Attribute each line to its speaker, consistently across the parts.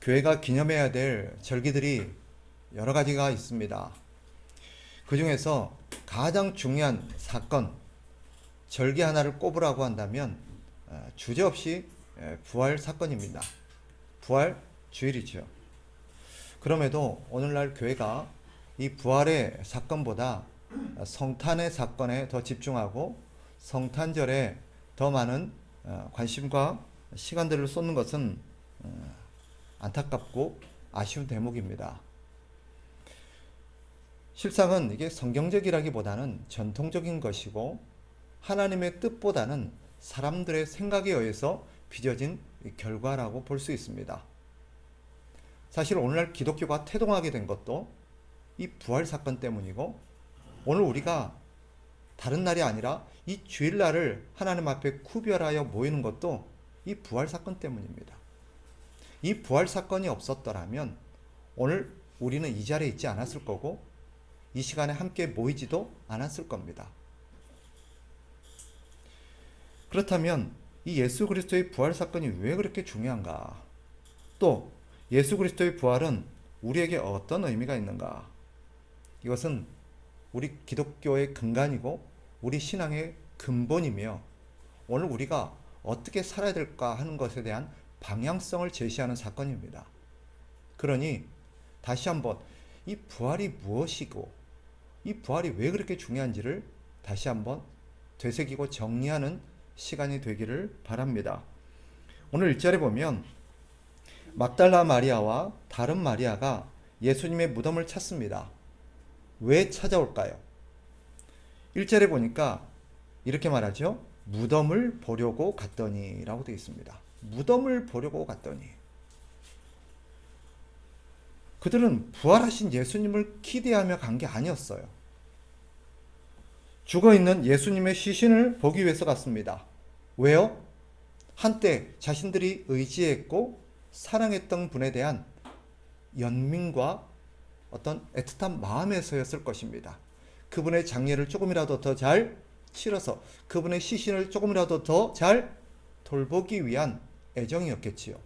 Speaker 1: 교회가 기념해야 될 절기들이 여러 가지가 있습니다. 그 중에서 가장 중요한 사건, 절기 하나를 꼽으라고 한다면 주저없이 부활 사건입니다. 부활 주일이죠. 그럼에도 오늘날 교회가 이 부활의 사건보다 성탄의 사건에 더 집중하고 성탄절에 더 많은 관심과 시간들을 쏟는 것은 안타깝고 아쉬운 대목입니다. 실상은 이게 성경적이라기보다는 전통적인 것이고 하나님의 뜻보다는 사람들의 생각에 의해서 빚어진 결과라고 볼 수 있습니다. 사실 오늘날 기독교가 태동하게 된 것도 이 부활 사건 때문이고, 오늘 우리가 다른 날이 아니라 이 주일날을 하나님 앞에 구별하여 모이는 것도 이 부활 사건 때문입니다. 이 부활 사건이 없었더라면 오늘 우리는 이 자리에 있지 않았을 거고 이 시간에 함께 모이지도 않았을 겁니다. 그렇다면 이 예수 그리스도의 부활 사건이 왜 그렇게 중요한가? 또 예수 그리스도의 부활은 우리에게 어떤 의미가 있는가? 이것은 우리 기독교의 근간이고 우리 신앙의 근본이며 오늘 우리가 어떻게 살아야 될까 하는 것에 대한 방향성을 제시하는 사건입니다. 그러니 다시 한번 이 부활이 무엇이고 이 부활이 왜 그렇게 중요한지를 다시 한번 되새기고 정리하는 시간이 되기를 바랍니다. 오늘 1절에 보면 막달라 마리아와 다른 마리아가 예수님의 무덤을 찾습니다. 왜 찾아올까요? 1절에 보니까 이렇게 말하죠. 무덤을 보려고 갔더니 라고 되어 있습니다. 무덤을 보려고 갔더니. 그들은 부활하신 예수님을 기대하며 간 게 아니었어요. 죽어있는 예수님의 시신을 보기 위해서 갔습니다. 왜요? 한때 자신들이 의지했고 사랑했던 분에 대한 연민과 어떤 애틋한 마음에서였을 것입니다. 그분의 장례를 조금이라도 더 잘 치러서 그분의 시신을 조금이라도 더 잘 돌보기 위한 애정이었겠지요.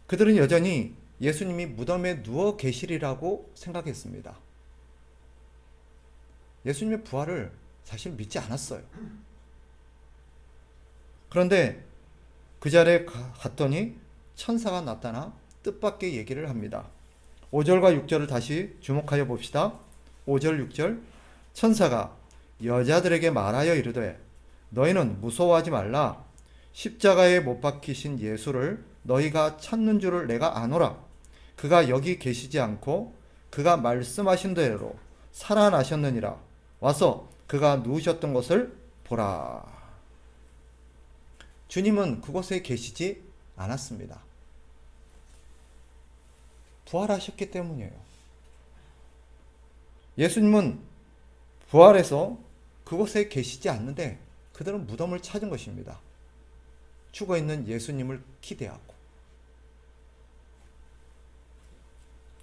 Speaker 1: 그들은 여전히 예수님이 무덤에 누워 계시리라고 생각했습니다. 예수님의 부활을 사실 믿지 않았어요. 그런데 그 자리에 갔더니 천사가 나타나 뜻밖의 얘기를 합니다. 5절과 6절을 다시 주목하여 봅시다. 5절 6절 천사가 여자들에게 말하여 이르되 너희는 무서워하지 말라. 십자가에 못 박히신 예수를 너희가 찾는 줄을 내가 아노라. 그가 여기 계시지 않고 그가 말씀하신 대로 살아나셨느니라. 와서 그가 누우셨던 것을 보라. 주님은 그곳에 계시지 않았습니다. 부활하셨기 때문이에요. 예수님은 부활해서 그곳에 계시지 않는데 그들은 무덤을 찾은 것입니다. 죽어있는 예수님을 기대하고.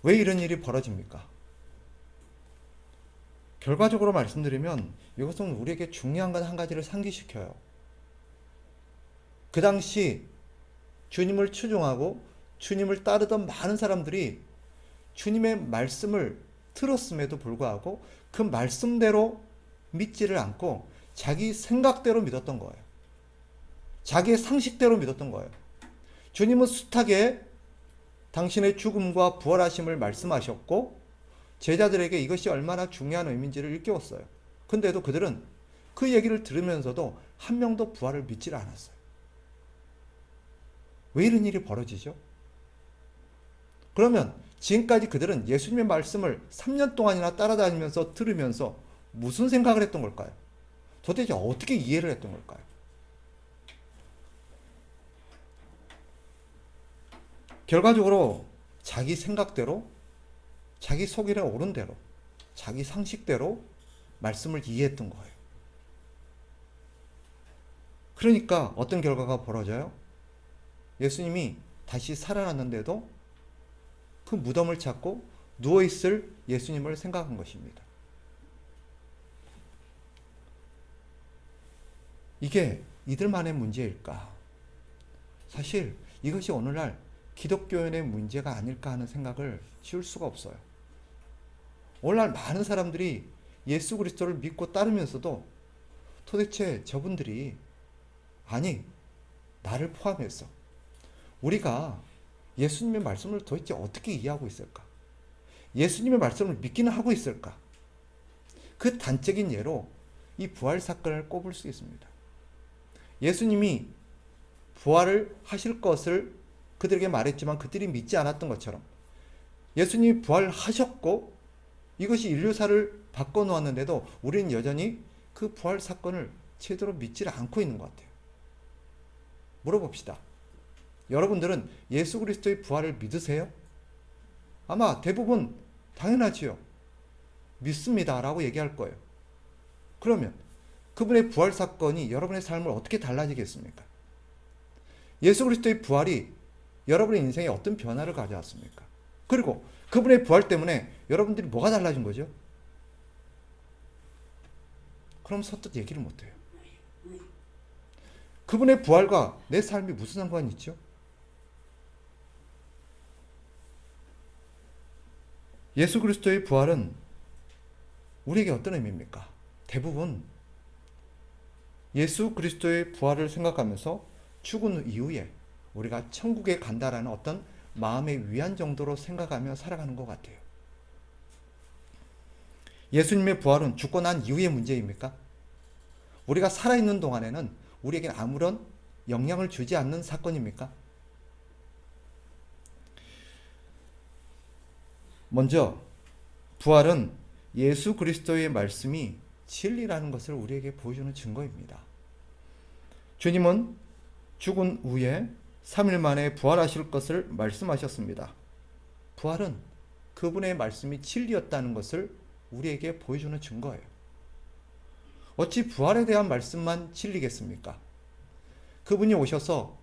Speaker 1: 왜 이런 일이 벌어집니까? 결과적으로 말씀드리면 이것은 우리에게 중요한 건 한 가지를 상기시켜요. 그 당시 주님을 추종하고 주님을 따르던 많은 사람들이 주님의 말씀을 들었음에도 불구하고 그 말씀대로 믿지를 않고 자기 생각대로 믿었던 거예요. 자기의 상식대로 믿었던 거예요. 주님은 숱하게 당신의 죽음과 부활하심을 말씀하셨고 제자들에게 이것이 얼마나 중요한 의미인지를 일깨웠어요. 근데도 그들은 그 얘기를 들으면서도 한 명도 부활을 믿지를 않았어요. 왜 이런 일이 벌어지죠? 그러면 지금까지 그들은 예수님의 말씀을 3년 동안이나 따라다니면서 들으면서 무슨 생각을 했던 걸까요? 도대체 어떻게 이해를 했던 걸까요? 결과적으로 자기 생각대로, 자기 속일에 오른 대로, 자기 상식대로 말씀을 이해했던 거예요. 그러니까 어떤 결과가 벌어져요? 예수님이 다시 살아났는데도 그 무덤을 찾고 누워있을 예수님을 생각한 것입니다. 이게 이들만의 문제일까? 사실 이것이 오늘날 기독교인의 문제가 아닐까 하는 생각을 지울 수가 없어요. 오늘날 많은 사람들이 예수 그리스도를 믿고 따르면서도 도대체 저분들이, 아니 나를 포함해서 우리가 예수님의 말씀을 도대체 어떻게 이해하고 있을까? 예수님의 말씀을 믿기는 하고 있을까? 그 단적인 예로 이 부활 사건을 꼽을 수 있습니다. 예수님이 부활을 하실 것을 그들에게 말했지만 그들이 믿지 않았던 것처럼 예수님이 부활하셨고 이것이 인류사를 바꿔놓았는데도 우리는 여전히 그 부활 사건을 제대로 믿지 않고 있는 것 같아요. 물어봅시다. 여러분들은 예수 그리스도의 부활을 믿으세요? 아마 대부분 당연하지요. 믿습니다 라고 얘기할 거예요. 그러면 그분의 부활 사건이 여러분의 삶을 어떻게 달라지겠습니까? 예수 그리스도의 부활이 여러분의 인생에 어떤 변화를 가져왔습니까? 그리고 그분의 부활 때문에 여러분들이 뭐가 달라진 거죠? 그럼 선뜻 얘기를 못해요. 그분의 부활과 내 삶이 무슨 상관이 있죠? 예수 그리스도의 부활은 우리에게 어떤 의미입니까? 대부분 예수 그리스도의 부활을 생각하면서 죽은 이후에 우리가 천국에 간다라는 어떤 마음의 위안 정도로 생각하며 살아가는 것 같아요. 예수님의 부활은 죽고 난 이후의 문제입니까? 우리가 살아있는 동안에는 우리에게 아무런 영향을 주지 않는 사건입니까? 먼저 부활은 예수 그리스도의 말씀이 진리라는 것을 우리에게 보여주는 증거입니다. 주님은 죽은 후에 3일 만에 부활하실 것을 말씀하셨습니다. 부활은 그분의 말씀이 진리였다는 것을 우리에게 보여주는 증거예요. 어찌 부활에 대한 말씀만 진리겠습니까? 그분이 오셔서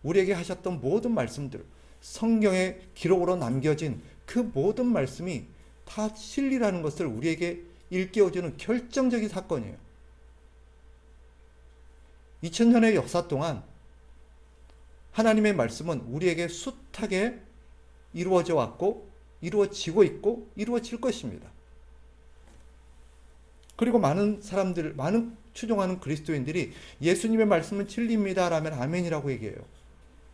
Speaker 1: 우리에게 하셨던 모든 말씀들, 성경의 기록으로 남겨진 그 모든 말씀이 다 진리라는 것을 우리에게 일깨워주는 결정적인 사건이에요. 2000년의 역사 동안 하나님의 말씀은 우리에게 숱하게 이루어져 왔고 이루어지고 있고 이루어질 것입니다. 그리고 많은 사람들, 많은 추종하는 그리스도인들이 예수님의 말씀은 진리입니다 라면 아멘이라고 얘기해요.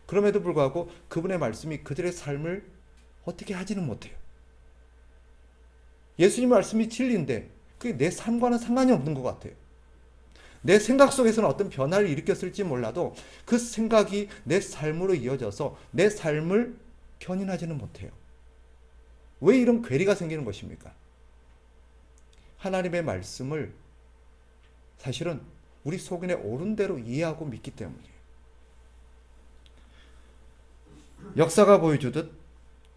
Speaker 1: 그럼에도 불구하고 그분의 말씀이 그들의 삶을 어떻게 하지는 못해요. 예수님의 말씀이 진리인데 그게 내 삶과는 상관이 없는 것 같아요. 내 생각 속에서는 어떤 변화를 일으켰을지 몰라도 그 생각이 내 삶으로 이어져서 내 삶을 견인하지는 못해요. 왜 이런 괴리가 생기는 것입니까? 하나님의 말씀을 사실은 우리 속인에 옳은 대로 이해하고 믿기 때문이에요. 역사가 보여주듯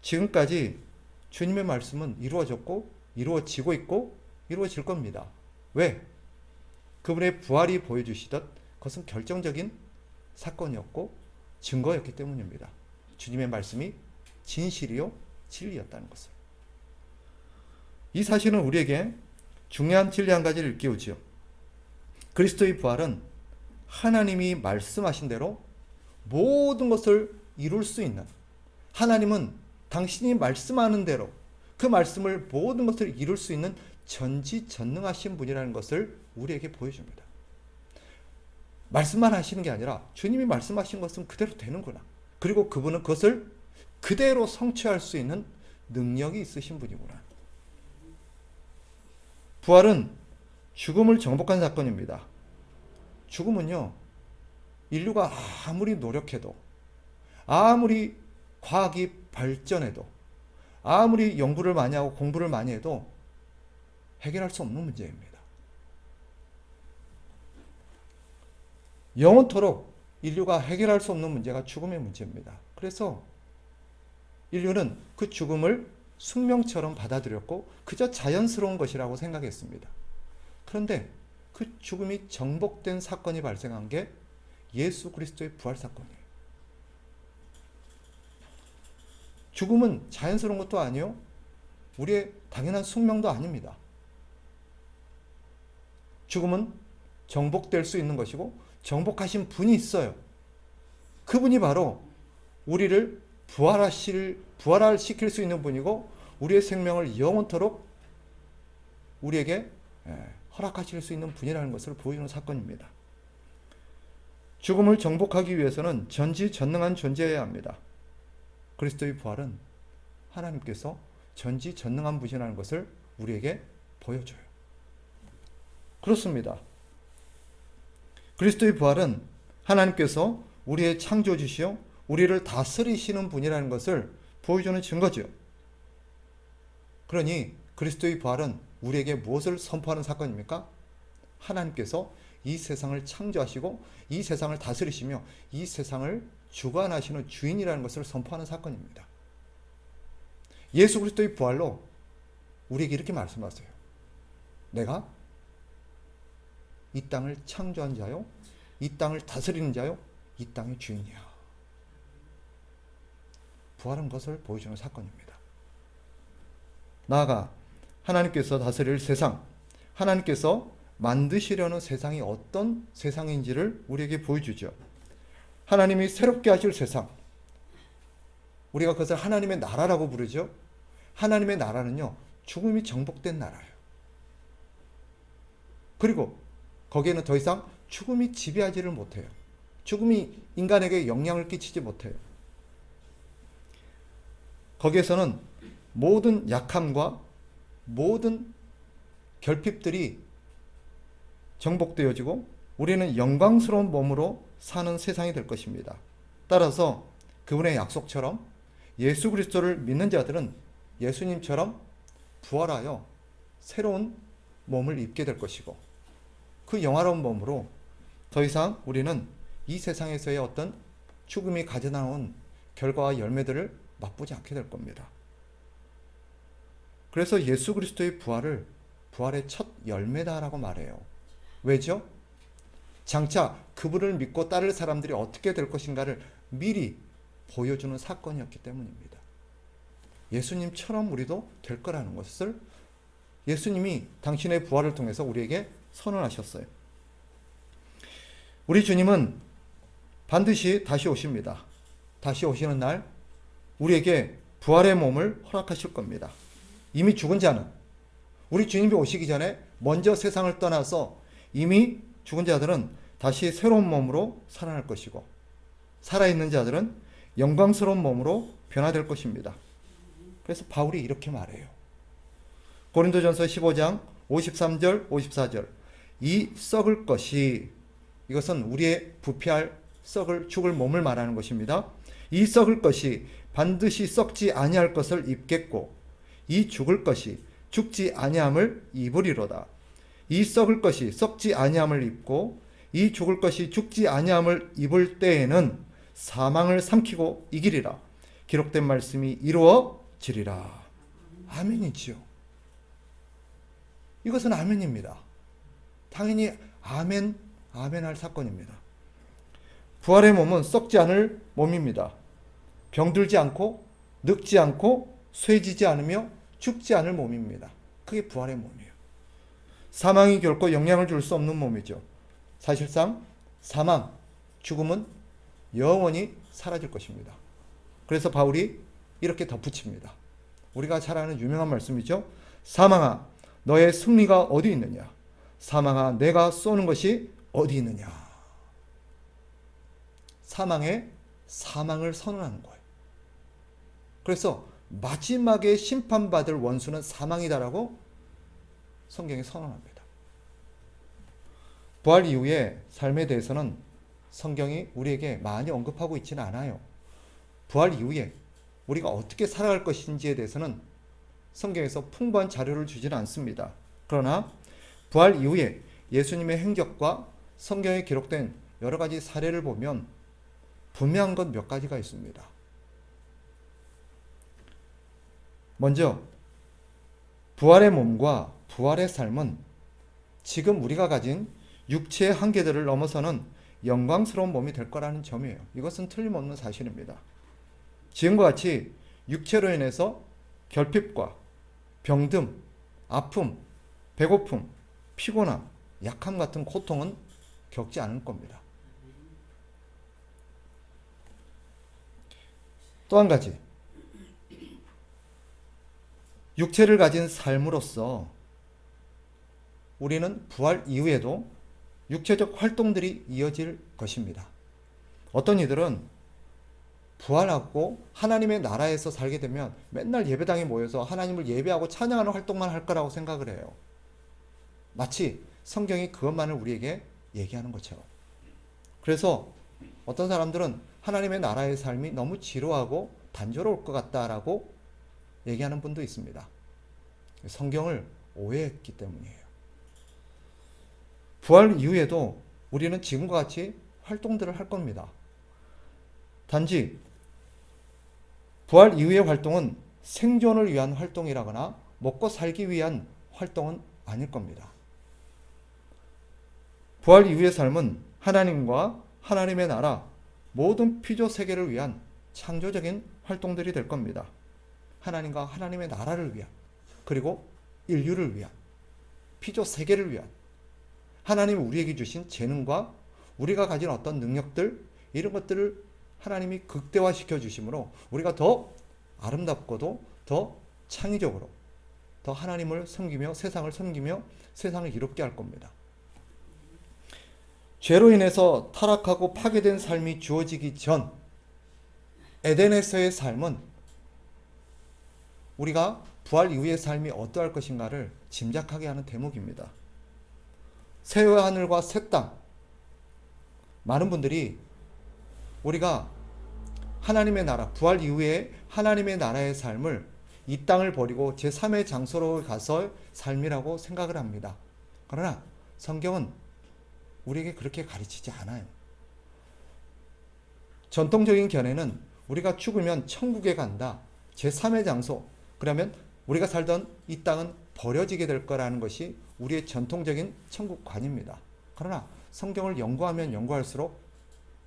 Speaker 1: 지금까지 주님의 말씀은 이루어졌고 이루어지고 있고 이루어질 겁니다. 왜? 그분의 부활이 보여주시듯 그것은 결정적인 사건이었고 증거였기 때문입니다. 주님의 말씀이 진실이요 진리였다는 것을. 이 사실은 우리에게 중요한 진리 한 가지를 일깨우지요. 그리스도의 부활은 하나님이 말씀하신 대로 모든 것을 이룰 수 있는, 하나님은 당신이 말씀하는 대로 그 말씀을 모든 것을 이룰 수 있는 전지전능하신 분이라는 것을 우리에게 보여줍니다. 말씀만 하시는 게 아니라 주님이 말씀하신 것은 그대로 되는구나. 그리고 그분은 그것을 그대로 성취할 수 있는 능력이 있으신 분이구나. 부활은 죽음을 정복한 사건입니다. 죽음은요, 인류가 아무리 노력해도, 아무리 과학이 발전해도, 아무리 연구를 많이 하고 공부를 많이 해도 해결할 수 없는 문제입니다. 영원토록 인류가 해결할 수 없는 문제가 죽음의 문제입니다. 그래서 인류는 그 죽음을 숙명처럼 받아들였고 그저 자연스러운 것이라고 생각했습니다. 그런데 그 죽음이 정복된 사건이 발생한 게 예수 그리스도의 부활 사건이에요. 죽음은 자연스러운 것도 아니요, 우리의 당연한 숙명도 아닙니다. 죽음은 정복될 수 있는 것이고 정복하신 분이 있어요. 그분이 바로 우리를 부활시킬 수 있는 분이고 우리의 생명을 영원토록 우리에게 허락하실 수 있는 분이라는 것을 보여주는 사건입니다. 죽음을 정복하기 위해서는 전지전능한 존재여야 합니다. 그리스도의 부활은 하나님께서 전지전능한 분이라는 것을 우리에게 보여줘요. 그렇습니다. 그리스도의 부활은 하나님께서 우리의 창조주시요 우리를 다스리시는 분이라는 것을 보여주는 증거죠. 그러니 그리스도의 부활은 우리에게 무엇을 선포하는 사건입니까? 하나님께서 이 세상을 창조하시고 이 세상을 다스리시며 이 세상을 주관하시는 주인이라는 것을 선포하는 사건입니다. 예수 그리스도의 부활로 우리에게 이렇게 말씀하세요. 내가 이 땅을 창조한 자요, 이 땅을 다스리는 자요, 이 땅의 주인이야. 부활한 것을 보여주는 사건입니다. 나아가 하나님께서 다스릴 세상, 하나님께서 만드시려는 세상이 어떤 세상인지를 우리에게 보여주죠. 하나님이 새롭게 하실 세상, 우리가 그것을 하나님의 나라라고 부르죠. 하나님의 나라는요, 죽음이 정복된 나라예요. 그리고 거기에는 더 이상 죽음이 지배하지를 못해요. 죽음이 인간에게 영향을 끼치지 못해요. 거기에서는 모든 약함과 모든 결핍들이 정복되어지고 우리는 영광스러운 몸으로 사는 세상이 될 것입니다. 따라서 그분의 약속처럼 예수 그리스도를 믿는 자들은 예수님처럼 부활하여 새로운 몸을 입게 될 것이고 그 영화로운 몸으로 더 이상 우리는 이 세상에서의 어떤 죽음이 가져나온 결과와 열매들을 맛보지 않게 될 겁니다. 그래서 예수 그리스도의 부활을 부활의 첫 열매다라고 말해요. 왜죠? 장차 그분을 믿고 따를 사람들이 어떻게 될 것인가를 미리 보여주는 사건이었기 때문입니다. 예수님처럼 우리도 될 거라는 것을 예수님이 당신의 부활을 통해서 우리에게 선언하셨어요. 우리 주님은 반드시 다시 오십니다. 다시 오시는 날 우리에게 부활의 몸을 허락하실 겁니다. 이미 죽은 자는 우리 주님이 오시기 전에 먼저 세상을 떠나서 이미 죽은 자들은 다시 새로운 몸으로 살아날 것이고 살아있는 자들은 영광스러운 몸으로 변화될 것입니다. 그래서 바울이 이렇게 말해요. 고린도전서 15장 53절 54절 이 썩을 것이 이것은 우리의 부패할 죽을 몸을 말하는 것입니다. 이 썩을 것이 반드시 썩지 아니할 것을 입겠고 이 죽을 것이 죽지 아니함을 입으리로다. 이 썩을 것이 썩지 아니함을 입고 이 죽을 것이 죽지 아니함을 입을 때에는 사망을 삼키고 이기리라. 기록된 말씀이 이루어지리라. 아멘이지요. 이것은 아멘입니다. 당연히 아멘 할 사건입니다. 부활의 몸은 썩지 않을 몸입니다. 병들지 않고 늙지 않고 쇠지지 않으며 죽지 않을 몸입니다. 그게 부활의 몸이에요. 사망이 결코 영향을 줄 수 없는 몸이죠. 사실상 사망, 죽음은 영원히 사라질 것입니다. 그래서 바울이 이렇게 덧붙입니다. 우리가 잘 아는 유명한 말씀이죠. 사망아, 너의 승리가 어디 있느냐? 사망아, 내가 쏘는 것이 어디 있느냐? 사망을 선언하는 거예요. 그래서 마지막에 심판받을 원수는 사망이다라고 성경이 선언합니다. 부활 이후의 삶에 대해서는 성경이 우리에게 많이 언급하고 있지는 않아요. 부활 이후에 우리가 어떻게 살아갈 것인지에 대해서는 성경에서 풍부한 자료를 주지는 않습니다. 그러나 부활 이후에 예수님의 행적과 성경에 기록된 여러 가지 사례를 보면 분명한 것 몇 가지가 있습니다. 먼저 부활의 몸과 부활의 삶은 지금 우리가 가진 육체의 한계들을 넘어서는 영광스러운 몸이 될 거라는 점이에요. 이것은 틀림없는 사실입니다. 지금과 같이 육체로 인해서 결핍과 병듦, 아픔, 배고픔, 피곤함, 약함 같은 고통은 겪지 않을 겁니다. 또 한 가지, 육체를 가진 삶으로서 우리는 부활 이후에도 육체적 활동들이 이어질 것입니다. 어떤 이들은 부활하고 하나님의 나라에서 살게 되면 맨날 예배당에 모여서 하나님을 예배하고 찬양하는 활동만 할 거라고 생각을 해요. 마치 성경이 그것만을 우리에게 얘기하는 것처럼. 그래서 어떤 사람들은 하나님의 나라의 삶이 너무 지루하고 단조로울 것 같다라고 얘기하는 분도 있습니다. 성경을 오해했기 때문이에요. 부활 이후에도 우리는 지금과 같이 활동들을 할 겁니다. 단지 부활 이후의 활동은 생존을 위한 활동이라거나 먹고 살기 위한 활동은 아닐 겁니다. 부활 이후의 삶은 하나님과 하나님의 나라, 모든 피조 세계를 위한 창조적인 활동들이 될 겁니다. 하나님과 하나님의 나라를 위한, 그리고 인류를 위한, 피조 세계를 위한, 하나님이 우리에게 주신 재능과 우리가 가진 어떤 능력들, 이런 것들을 하나님이 극대화시켜 주심으로 우리가 더 아름답고도 더 창의적으로 더 하나님을 섬기며 세상을 섬기며 세상을 이롭게 할 겁니다. 죄로 인해서 타락하고 파괴된 삶이 주어지기 전 에덴에서의 삶은 우리가 부활 이후의 삶이 어떠할 것인가를 짐작하게 하는 대목입니다. 새 하늘과 새 땅. 많은 분들이 우리가 하나님의 나라, 부활 이후에 하나님의 나라의 삶을 이 땅을 버리고 제3의 장소로 가서 삶이라고 생각을 합니다. 그러나 성경은 우리에게 그렇게 가르치지 않아요. 전통적인 견해는 우리가 죽으면 천국에 간다. 제3의 장소. 그러면 우리가 살던 이 땅은 버려지게 될 거라는 것이 우리의 전통적인 천국관입니다. 그러나 성경을 연구하면 연구할수록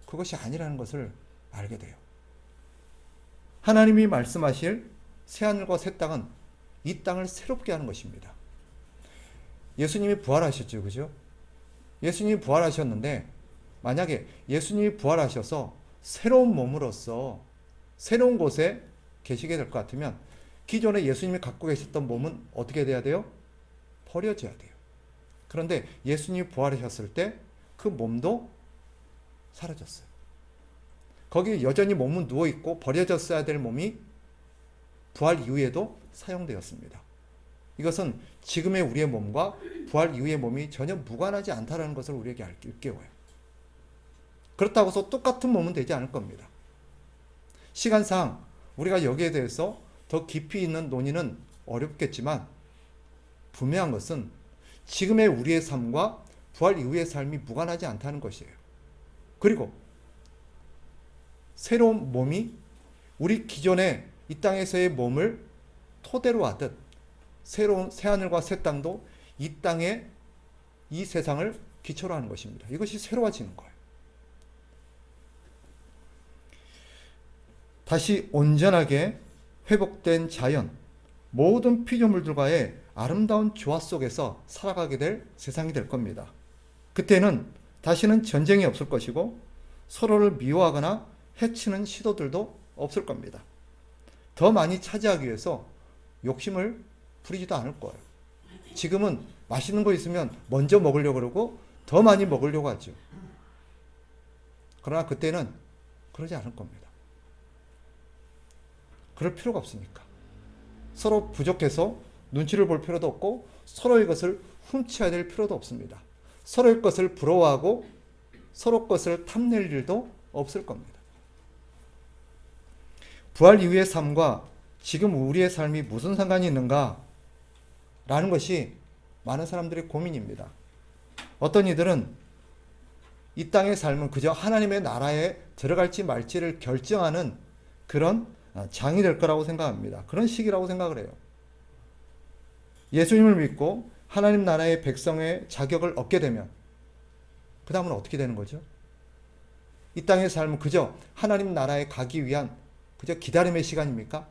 Speaker 1: 그것이 아니라는 것을 알게 돼요. 하나님이 말씀하실 새하늘과 새 땅은 이 땅을 새롭게 하는 것입니다. 예수님이 부활하셨죠, 그죠? 예수님이 부활하셨는데 만약에 예수님이 부활하셔서 새로운 몸으로서 새로운 곳에 계시게 될 것 같으면 기존에 예수님이 갖고 계셨던 몸은 어떻게 돼야 돼요? 버려져야 돼요. 그런데 예수님이 부활하셨을 때 그 몸도 사라졌어요. 거기 여전히 몸은 누워있고 버려졌어야 될 몸이 부활 이후에도 사용되었습니다. 이것은 지금의 우리의 몸과 부활 이후의 몸이 전혀 무관하지 않다는 것을 우리에게 일깨워요. 그렇다고 해서 똑같은 몸은 되지 않을 겁니다. 시간상 우리가 여기에 대해서 더 깊이 있는 논의는 어렵겠지만 분명한 것은 지금의 우리의 삶과 부활 이후의 삶이 무관하지 않다는 것이에요. 그리고 새로운 몸이 우리 기존의 이 땅에서의 몸을 토대로 하듯 새로운 새하늘과 새 땅도 이 땅에 이 세상을 기초로 하는 것입니다. 이것이 새로워지는 거예요. 다시 온전하게 회복된 자연, 모든 피조물들과의 아름다운 조화 속에서 살아가게 될 세상이 될 겁니다. 그때는 다시는 전쟁이 없을 것이고 서로를 미워하거나 해치는 시도들도 없을 겁니다. 더 많이 차지하기 위해서 욕심을 부리지도 않을 거예요. 지금은 맛있는 거 있으면 먼저 먹으려고 그러고 더 많이 먹으려고 하죠. 그러나 그때는 그러지 않을 겁니다. 그럴 필요가 없으니까. 서로 부족해서 눈치를 볼 필요도 없고 서로의 것을 훔쳐야 될 필요도 없습니다. 서로의 것을 부러워하고 서로 것을 탐낼 일도 없을 겁니다. 부활 이후의 삶과 지금 우리의 삶이 무슨 상관이 있는가? 라는 것이 많은 사람들의 고민입니다. 어떤 이들은 이 땅의 삶은 그저 하나님의 나라에 들어갈지 말지를 결정하는 그런 장이 될 거라고 생각합니다. 그런 시기라고 생각을 해요. 예수님을 믿고 하나님 나라의 백성의 자격을 얻게 되면 그 다음은 어떻게 되는 거죠? 이 땅의 삶은 그저 하나님 나라에 가기 위한 그저 기다림의 시간입니까?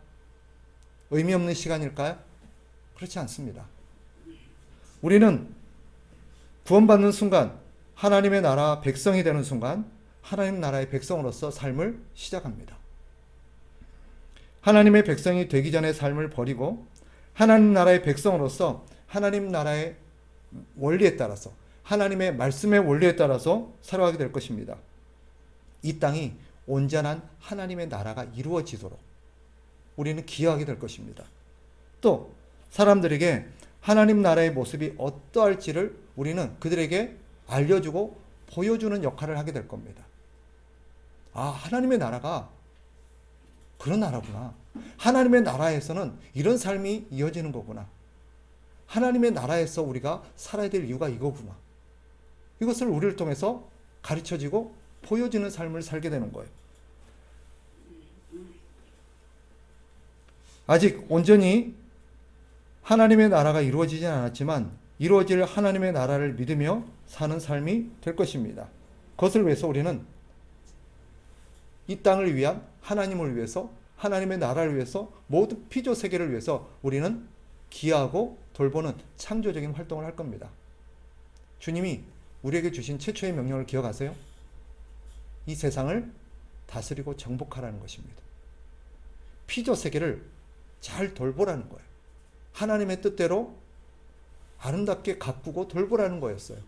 Speaker 1: 의미 없는 시간일까요? 그렇지 않습니다. 우리는 구원받는 순간 하나님의 나라 백성이 되는 순간 하나님 나라의 백성으로서 삶을 시작합니다. 하나님의 백성이 되기 전의 삶을 버리고 하나님 나라의 백성으로서 하나님 나라의 원리에 따라서 하나님의 말씀의 원리에 따라서 살아가게 될 것입니다. 이 땅이 온전한 하나님의 나라가 이루어지도록 우리는 기여하게 될 것입니다. 또 사람들에게 하나님 나라의 모습이 어떠할지를 우리는 그들에게 알려주고 보여주는 역할을 하게 될 겁니다. 아, 하나님의 나라가 그런 나라구나. 하나님의 나라에서는 이런 삶이 이어지는 거구나. 하나님의 나라에서 우리가 살아야 될 이유가 이거구나. 이것을 우리를 통해서 가르쳐지고 보여지는 삶을 살게 되는 거예요. 아직 온전히 하나님의 나라가 이루어지진 않았지만 이루어질 하나님의 나라를 믿으며 사는 삶이 될 것입니다. 그것을 위해서 우리는 이 땅을 위한 하나님을 위해서 하나님의 나라를 위해서 모든 피조 세계를 위해서 우리는 기여하고 돌보는 창조적인 활동을 할 겁니다. 주님이 우리에게 주신 최초의 명령을 기억하세요? 이 세상을 다스리고 정복하라는 것입니다. 피조 세계를 잘 돌보라는 거예요. 하나님의 뜻대로 아름답게 가꾸고 돌보라는 거였어요.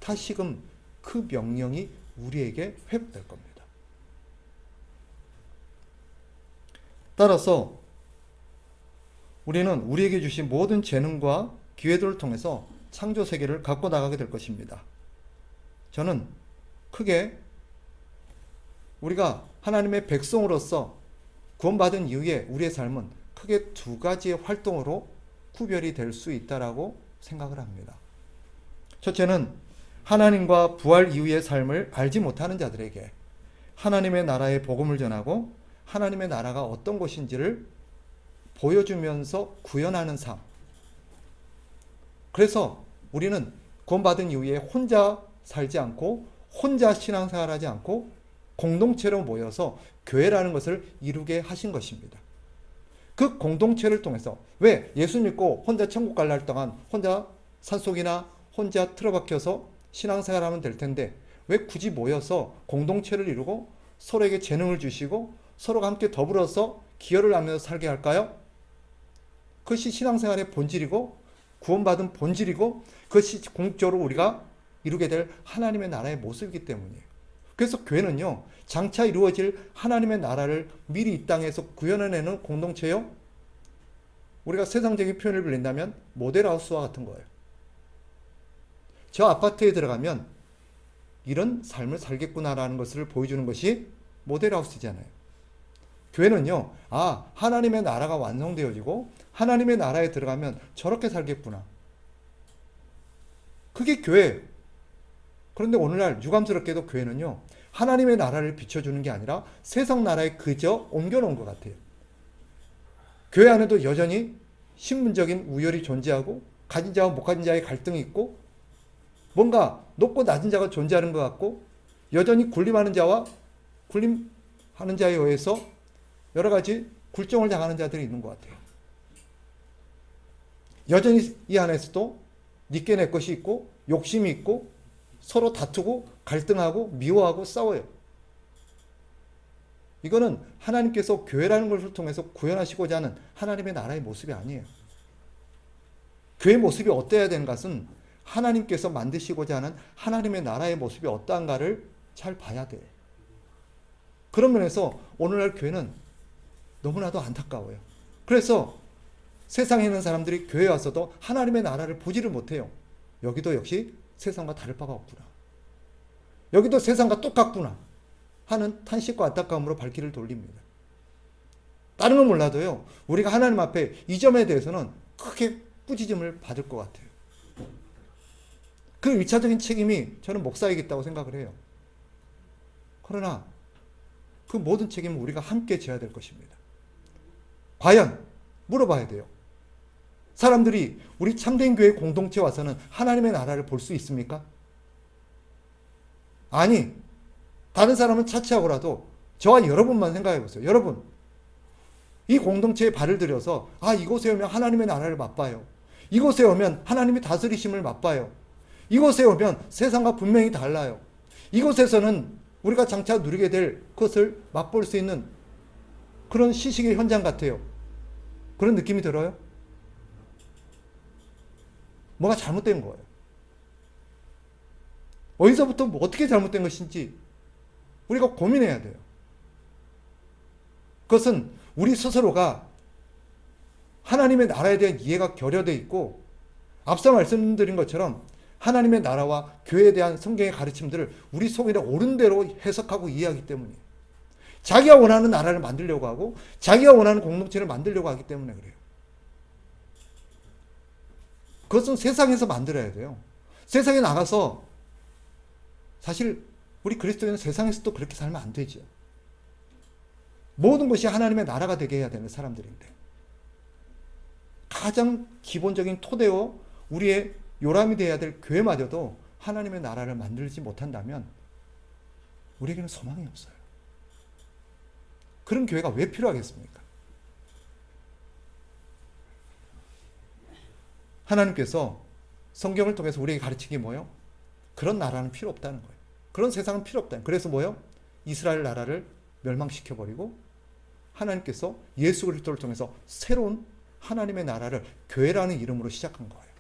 Speaker 1: 다시금 그 명령이 우리에게 회복될 겁니다. 따라서 우리는 우리에게 주신 모든 재능과 기회들을 통해서 창조 세계를 갖고 나가게 될 것입니다. 저는 크게 우리가 하나님의 백성으로서 구원받은 이후에 우리의 삶은 크게 두 가지의 활동으로 구별이 될 수 있다라고 생각을 합니다. 첫째는 하나님과 부활 이후의 삶을 알지 못하는 자들에게 하나님의 나라의 복음을 전하고 하나님의 나라가 어떤 것인지를 보여주면서 구현하는 삶. 그래서 우리는 구원받은 이후에 혼자 살지 않고 혼자 신앙생활하지 않고 공동체로 모여서 교회라는 것을 이루게 하신 것입니다. 그 공동체를 통해서 왜 예수 믿고 혼자 천국 갈라 할 동안 혼자 산속이나 혼자 틀어박혀서 신앙생활하면 될 텐데 왜 굳이 모여서 공동체를 이루고 서로에게 재능을 주시고 서로가 함께 더불어서 기여를 하면서 살게 할까요? 그것이 신앙생활의 본질이고 구원받은 본질이고 그것이 공적으로 우리가 이루게 될 하나님의 나라의 모습이기 때문이에요. 그래서 교회는요, 장차 이루어질 하나님의 나라를 미리 이 땅에서 구현해내는 공동체요. 우리가 세상적인 표현을 빌린다면 모델하우스와 같은 거예요. 저 아파트에 들어가면 이런 삶을 살겠구나라는 것을 보여주는 것이 모델하우스잖아요. 교회는요, 아, 하나님의 나라가 완성되어지고 하나님의 나라에 들어가면 저렇게 살겠구나. 그게 교회예요. 그런데 오늘날 유감스럽게도 교회는요, 하나님의 나라를 비춰주는 게 아니라 세상 나라에 그저 옮겨놓은 것 같아요. 교회 안에도 여전히 신분적인 우열이 존재하고 가진 자와 못 가진 자의 갈등이 있고 뭔가 높고 낮은 자가 존재하는 것 같고 여전히 군림하는 자와 군림하는 자에 의해서 여러 가지 굴종을 당하는 자들이 있는 것 같아요. 여전히 이 안에서도 니께 내 것이 있고 욕심이 있고 서로 다투고 갈등하고 미워하고 싸워요. 이거는 하나님께서 교회라는 것을 통해서 구현하시고자 하는 하나님의 나라의 모습이 아니에요. 교회의 모습이 어때야 되는 것은 하나님께서 만드시고자 하는 하나님의 나라의 모습이 어떠한가를 잘 봐야 돼요. 그런 면에서 오늘날 교회는 너무나도 안타까워요. 그래서 세상에 있는 사람들이 교회에 와서도 하나님의 나라를 보지를 못해요. 여기도 역시 세상과 다를 바가 없구나. 여기도 세상과 똑같구나 하는 탄식과 안타까움으로 발길을 돌립니다. 다른 건 몰라도요, 우리가 하나님 앞에 이 점에 대해서는 크게 꾸짖음을 받을 것 같아요. 그 1차적인 책임이 저는 목사에게 있다고 생각을 해요. 그러나 그 모든 책임은 우리가 함께 져야 될 것입니다. 과연 물어봐야 돼요. 사람들이 우리 참된 교회 공동체 와서는 하나님의 나라를 볼 수 있습니까? 아니, 다른 사람은 차치하고라도 저와 여러분만 생각해 보세요. 여러분, 이 공동체에 발을 들여서 이곳에 오면 하나님의 나라를 맛봐요. 이곳에 오면 하나님이 다스리심을 맛봐요. 이곳에 오면 세상과 분명히 달라요. 이곳에서는 우리가 장차 누리게 될 것을 맛볼 수 있는 그런 시식의 현장 같아요. 그런 느낌이 들어요? 뭐가 잘못된 거예요. 어디서부터 어떻게 잘못된 것인지 우리가 고민해야 돼요. 그것은 우리 스스로가 하나님의 나라에 대한 이해가 결여되어 있고, 앞서 말씀드린 것처럼 하나님의 나라와 교회에 대한 성경의 가르침들을 우리 속에 옳은 대로 해석하고 이해하기 때문이에요. 자기가 원하는 나라를 만들려고 하고 자기가 원하는 공동체를 만들려고 하기 때문에 그래요. 그것은 세상에서 만들어야 돼요. 세상에 나가서, 사실 우리 그리스도인은 세상에서도 그렇게 살면 안 되죠. 모든 것이 하나님의 나라가 되게 해야 되는 사람들인데, 가장 기본적인 토대요 우리의 요람이 되어야 될 교회마저도 하나님의 나라를 만들지 못한다면 우리에게는 소망이 없어요. 그런 교회가 왜 필요하겠습니까? 하나님께서 성경을 통해서 우리에게 가르친 게 뭐예요? 그런 나라는 필요 없다는 거예요. 그런 세상은 필요 없다는 거예요. 그래서 뭐예요? 이스라엘 나라를 멸망시켜버리고 하나님께서 예수 그리스도를 통해서 새로운 하나님의 나라를 교회라는 이름으로 시작한 거예요.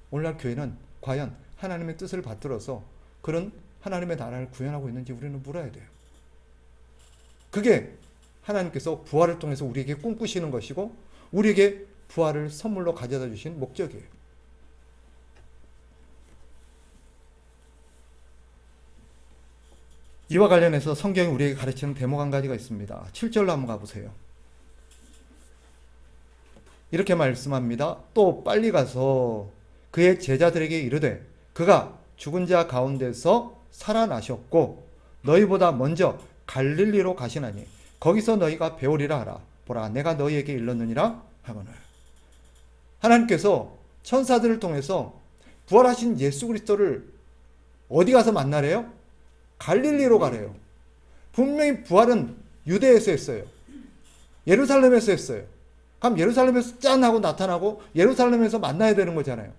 Speaker 1: 오늘날 교회는 과연 하나님의 뜻을 받들어서 그런 하나님의 나라를 구현하고 있는지 우리는 물어야 돼요. 그게 하나님께서 부활을 통해서 우리에게 꿈꾸시는 것이고 우리에게 부활을 선물로 가져다 주신 목적이에요. 이와 관련해서 성경이 우리에게 가르치는 대목 한 가지가 있습니다. 7절로 한번 가보세요. 이렇게 말씀합니다. 또 빨리 가서 그의 제자들에게 이르되 그가 죽은 자 가운데서 살아나셨고 너희보다 먼저 갈릴리로 가시나니 거기서 너희가 배우리라 하라. 보라 내가 너희에게 일렀느니라 하거늘. 하나님께서 천사들을 통해서 부활하신 예수 그리스도를 어디 가서 만나래요? 갈릴리로 가래요. 분명히 부활은 유대에서 했어요. 예루살렘에서 했어요. 그럼 예루살렘에서 짠 하고 나타나고 예루살렘에서 만나야 되는 거잖아요.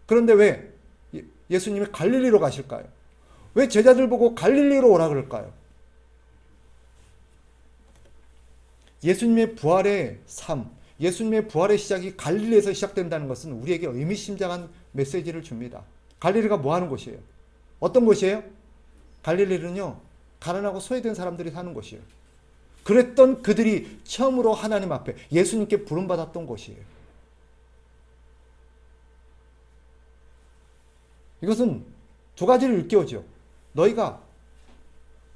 Speaker 1: 그런데 왜 예수님이 갈릴리로 가실까요? 왜 제자들 보고 갈릴리로 오라 그럴까요? 예수님의 부활의 삶, 예수님의 부활의 시작이 갈릴리에서 시작된다는 것은 우리에게 의미심장한 메시지를 줍니다. 갈릴리가 뭐 하는 곳이에요? 어떤 곳이에요? 갈릴리는요, 가난하고 소외된 사람들이 사는 곳이에요. 그랬던 그들이 처음으로 하나님 앞에 예수님께 부름받았던 곳이에요. 이것은 두 가지를 일깨워줘. 너희가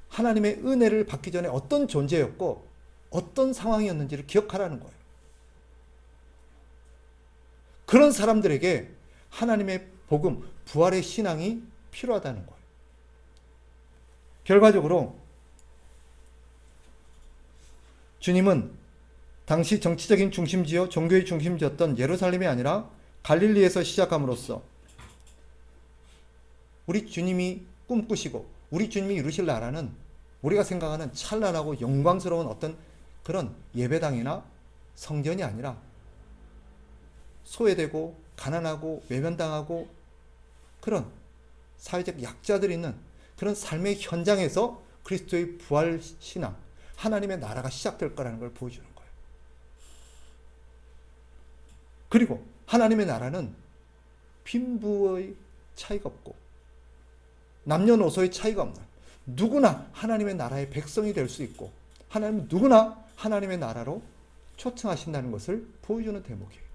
Speaker 1: 하나님의 은혜를 받기 전에 어떤 존재였고 어떤 상황이었는지를 기억하라는 거예요. 그런 사람들에게 하나님의 복음, 부활의 신앙이 필요하다는 거예요. 결과적으로 주님은 당시 정치적인 중심지요, 종교의 중심지였던 예루살렘이 아니라 갈릴리에서 시작함으로써 우리 주님이 꿈꾸시고 우리 주님이 이루실 나라는 우리가 생각하는 찬란하고 영광스러운 어떤 그런 예배당이나 성전이 아니라 소외되고 가난하고 외면당하고 그런 사회적 약자들이 있는 그런 삶의 현장에서 그리스도의 부활 신앙, 하나님의 나라가 시작될 거라는 걸 보여주는 거예요. 그리고 하나님의 나라는 빈부의 차이가 없고 남녀노소의 차이가 없는 누구나 하나님의 나라의 백성이 될 수 있고 하나님은 누구나 하나님의 나라로 초청하신다는 것을 보여주는 대목이에요.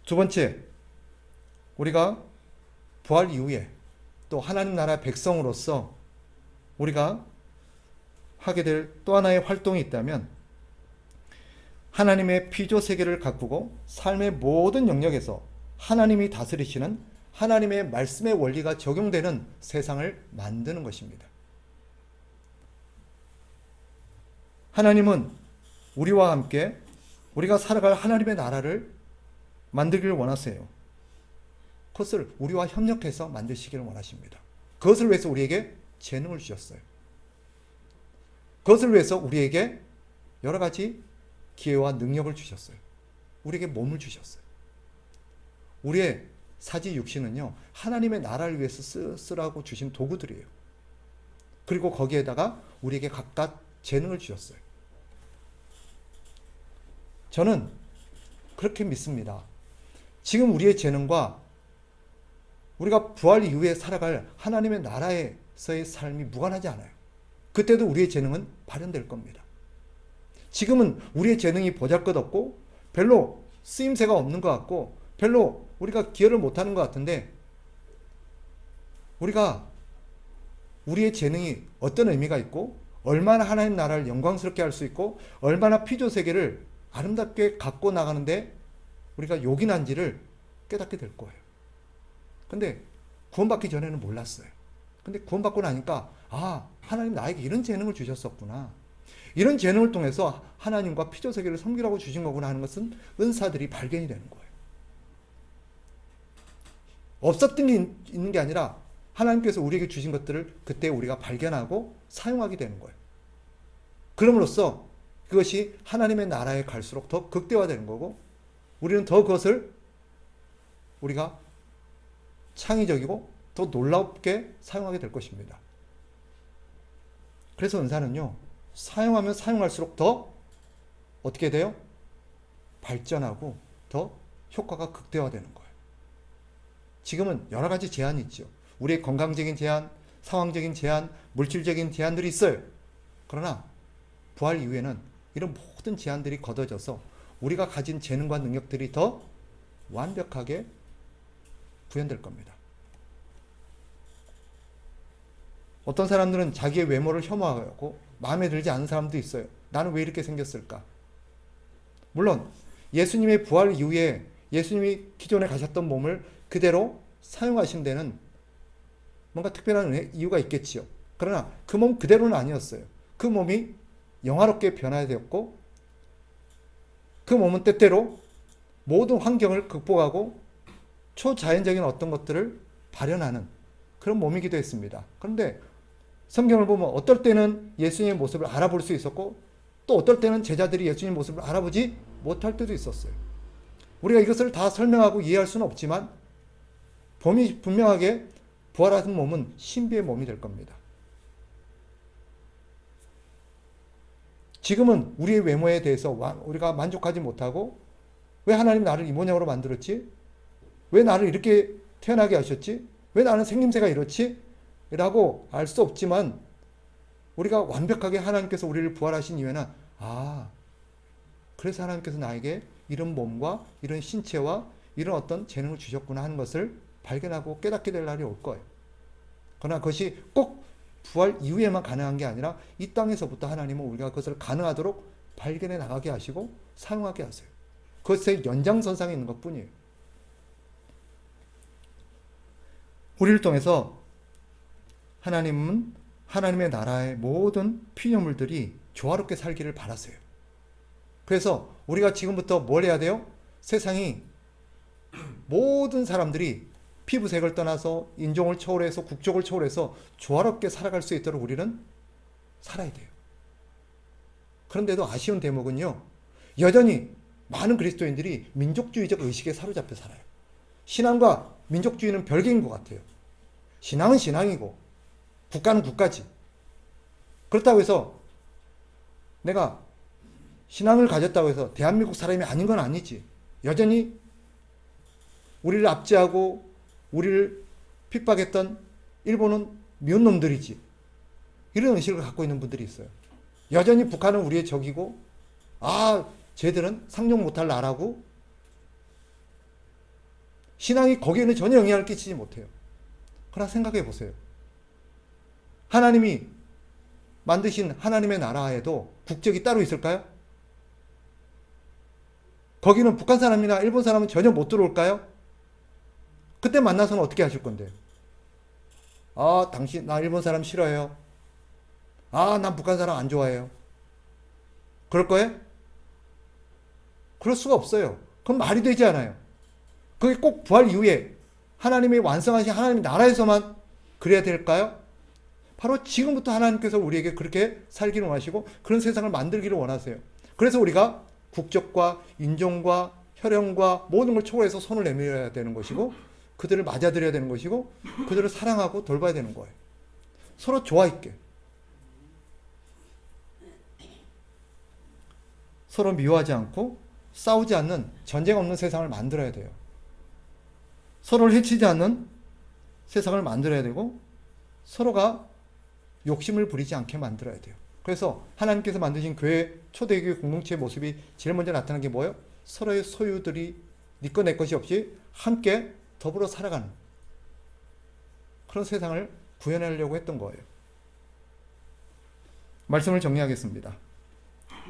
Speaker 1: 두 번째, 우리가 부활 이후에 또 하나님 나라의 백성으로서 우리가 하게 될 또 하나의 활동이 있다면 하나님의 피조 세계를 가꾸고 삶의 모든 영역에서 하나님이 다스리시는 하나님의 말씀의 원리가 적용되는 세상을 만드는 것입니다. 하나님은 우리와 함께 우리가 살아갈 하나님의 나라를 만들기를 원하세요. 그것을 우리와 협력해서 만드시기를 원하십니다. 그것을 위해서 우리에게 재능을 주셨어요. 그것을 위해서 우리에게 여러 가지 기회와 능력을 주셨어요. 우리에게 몸을 주셨어요. 우리의 사지 육신은요, 하나님의 나라를 위해서 쓰라고 주신 도구들이에요. 그리고 거기에다가 우리에게 각각 재능을 주셨어요. 저는 그렇게 믿습니다. 지금 우리의 재능과 우리가 부활 이후에 살아갈 하나님의 나라에서의 삶이 무관하지 않아요. 그때도 우리의 재능은 발현될 겁니다. 지금은 우리의 재능이 보잘것없고 별로 쓰임새가 없는 것 같고 별로 우리가 기여를 못하는 것 같은데, 우리가 우리의 재능이 어떤 의미가 있고 얼마나 하나님 나라를 영광스럽게 할 수 있고 얼마나 피조 세계를 아름답게 갖고 나가는데 우리가 요긴한지를 깨닫게 될 거예요. 근데 구원받기 전에는 몰랐어요. 근데 구원받고 나니까 하나님 나에게 이런 재능을 주셨었구나, 이런 재능을 통해서 하나님과 피조 세계를 섬기라고 주신 거구나 하는 것은 은사들이 발견이 되는 거예요. 없었던 게 있는 게 아니라 하나님께서 우리에게 주신 것들을 그때 우리가 발견하고 사용하게 되는 거예요. 그럼으로써 그것이 하나님의 나라에 갈수록 더 극대화되는 거고, 우리는 더 그것을 우리가 창의적이고 더 놀랍게 사용하게 될 것입니다. 그래서 은사는요, 사용하면 사용할수록 더 어떻게 돼요? 발전하고 더 효과가 극대화되는 거예요. 지금은 여러 가지 제한이 있죠. 우리의 건강적인 제한, 상황적인 제한, 물질적인 제한들이 있어요. 그러나 부활 이후에는 이런 모든 제한들이 걷어져서 우리가 가진 재능과 능력들이 더 완벽하게 구현될 겁니다. 어떤 사람들은 자기의 외모를 혐오하고 마음에 들지 않은 사람도 있어요. 나는 왜 이렇게 생겼을까? 물론 예수님의 부활 이후에 예수님이 기존에 가셨던 몸을 그대로 사용하신 데는 뭔가 특별한 이유가 있겠지요. 그러나 그 몸 그대로는 아니었어요. 그 몸이 영화롭게 변화되었고, 그 몸은 때때로 모든 환경을 극복하고 초자연적인 어떤 것들을 발현하는 그런 몸이기도 했습니다. 그런데 성경을 보면 어떨 때는 예수님의 모습을 알아볼 수 있었고, 또 어떨 때는 제자들이 예수님의 모습을 알아보지 못할 때도 있었어요. 우리가 이것을 다 설명하고 이해할 수는 없지만 범위 분명하게 부활하신 몸은 신비의 몸이 될 겁니다. 지금은 우리의 외모에 대해서 우리가 만족하지 못하고, 왜 하나님 나를 이 모양으로 만들었지? 왜 나를 이렇게 태어나게 하셨지? 왜 나는 생김새가 이렇지? 라고 알 수 없지만, 우리가 완벽하게 하나님께서 우리를 부활하신 이유에는 그래서 하나님께서 나에게 이런 몸과 이런 신체와 이런 어떤 재능을 주셨구나 하는 것을 발견하고 깨닫게 될 날이 올 거예요. 그러나 그것이 꼭 부활 이후에만 가능한 게 아니라 이 땅에서부터 하나님은 우리가 그것을 가능하도록 발견해 나가게 하시고 사용하게 하세요. 그것의 연장선상에 있는 것뿐이에요. 우리를 통해서 하나님은 하나님의 나라의 모든 피조물들이 조화롭게 살기를 바라세요. 그래서 우리가 지금부터 뭘 해야 돼요? 세상이 모든 사람들이 피부색을 떠나서 인종을 초월해서 국적을 초월해서 조화롭게 살아갈 수 있도록 우리는 살아야 돼요. 그런데도 아쉬운 대목은요, 여전히 많은 그리스도인들이 민족주의적 의식에 사로잡혀 살아요. 신앙과 민족주의는 별개인 것 같아요. 신앙은 신앙이고 국가는 국가지. 그렇다고 해서 내가 신앙을 가졌다고 해서 대한민국 사람이 아닌 건 아니지. 여전히 우리를 압제하고 우리를 핍박했던 일본은 미운 놈들이지. 이런 의식을 갖고 있는 분들이 있어요. 여전히 북한은 우리의 적이고, 쟤들은 상종 못할 나라고. 신앙이 거기에는 전혀 영향을 끼치지 못해요. 그러나 생각해 보세요. 하나님이 만드신 하나님의 나라에도 국적이 따로 있을까요? 거기는 북한 사람이나 일본 사람은 전혀 못 들어올까요? 그때 만나서는 어떻게 하실 건데? 당신, 나 일본 사람 싫어해요. 난 북한 사람 안 좋아해요. 그럴 거예요? 그럴 수가 없어요. 그건 말이 되지 않아요. 그게 꼭 부활 이후에 하나님이 완성하신 하나님의 나라에서만 그래야 될까요? 바로 지금부터 하나님께서 우리에게 그렇게 살기를 원하시고 그런 세상을 만들기를 원하세요. 그래서 우리가 국적과 인종과 혈연과 모든 걸 초월해서 손을 내밀어야 되는 것이고, 그들을 맞아들여야 되는 것이고 그들을 사랑하고 돌봐야 되는 거예요. 서로 조화 있게. 서로 미워하지 않고 싸우지 않는 전쟁 없는 세상을 만들어야 돼요. 서로를 해치지 않는 세상을 만들어야 되고 서로가 욕심을 부리지 않게 만들어야 돼요. 그래서 하나님께서 만드신 교회 초대교회 공동체의 모습이 제일 먼저 나타나는 게 뭐예요? 서로의 소유들이 네 것 내 것이 없이 함께 더불어 살아가는 그런 세상을 구현하려고 했던 거예요. 말씀을 정리하겠습니다.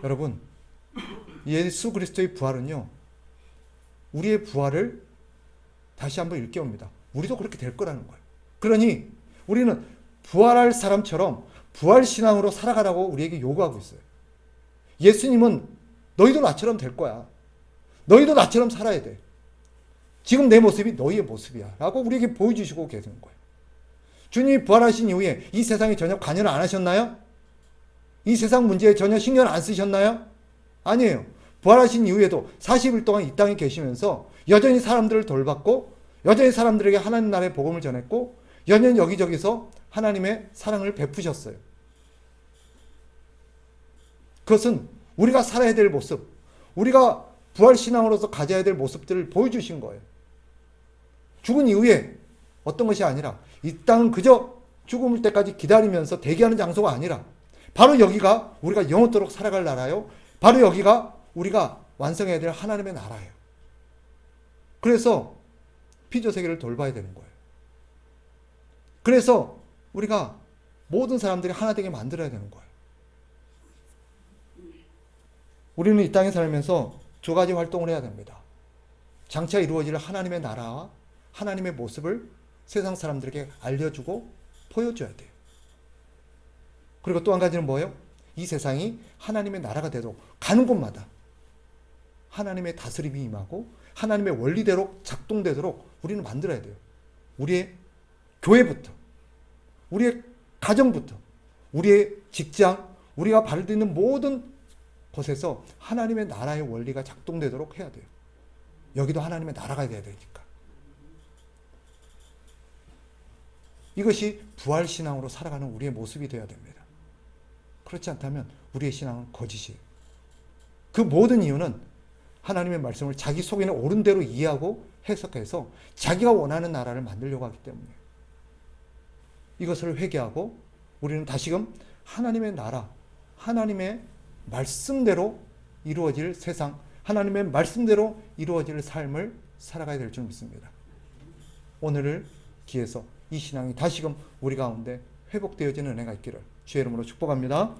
Speaker 1: 여러분, 예수 그리스도의 부활은요, 우리의 부활을 다시 한번 일깨웁니다. 우리도 그렇게 될 거라는 거예요. 그러니 우리는 부활할 사람처럼 부활신앙으로 살아가라고 우리에게 요구하고 있어요. 예수님은 너희도 나처럼 될 거야. 너희도 나처럼 살아야 돼. 지금 내 모습이 너희의 모습이야 라고 우리에게 보여주시고 계시는 거예요. 주님이 부활하신 이후에 이 세상에 전혀 관여를 안 하셨나요? 이 세상 문제에 전혀 신경 안 쓰셨나요? 아니에요. 부활하신 이후에도 40일 동안 이 땅에 계시면서 여전히 사람들을 돌봤고 여전히 사람들에게 하나님 나라의 복음을 전했고 여전히 여기저기서 하나님의 사랑을 베푸셨어요. 그것은 우리가 살아야 될 모습, 우리가 부활신앙으로서 가져야 될 모습들을 보여주신 거예요. 죽은 이후에 어떤 것이 아니라 이 땅은 그저 죽을 때까지 기다리면서 대기하는 장소가 아니라 바로 여기가 우리가 영원토록 살아갈 나라요. 바로 여기가 우리가 완성해야 될 하나님의 나라예요. 그래서 피조세계를 돌봐야 되는 거예요. 그래서 우리가 모든 사람들이 하나 되게 만들어야 되는 거예요. 우리는 이 땅에 살면서 두 가지 활동을 해야 됩니다. 장차 이루어질 하나님의 나라와 하나님의 모습을 세상 사람들에게 알려주고 보여줘야 돼요. 그리고 또 한 가지는 뭐예요? 이 세상이 하나님의 나라가 되도록 가는 곳마다 하나님의 다스림이 임하고 하나님의 원리대로 작동되도록 우리는 만들어야 돼요. 우리의 교회부터, 우리의 가정부터, 우리의 직장, 우리가 발을 딛는 모든 곳에서 하나님의 나라의 원리가 작동되도록 해야 돼요. 여기도 하나님의 나라가 돼야 되니까. 이것이 부활신앙으로 살아가는 우리의 모습이 되어야 됩니다. 그렇지 않다면 우리의 신앙은 거짓이에요. 그 모든 이유는 하나님의 말씀을 자기 속에는 옳은 대로 이해하고 해석해서 자기가 원하는 나라를 만들려고 하기 때문에 이것을 회개하고 우리는 다시금 하나님의 나라, 하나님의 말씀대로 이루어질 세상, 하나님의 말씀대로 이루어질 삶을 살아가야 될 줄 믿습니다. 오늘을 기해서 이 신앙이 다시금 우리 가운데 회복되어지는 은혜가 있기를 주의 이름으로 축복합니다.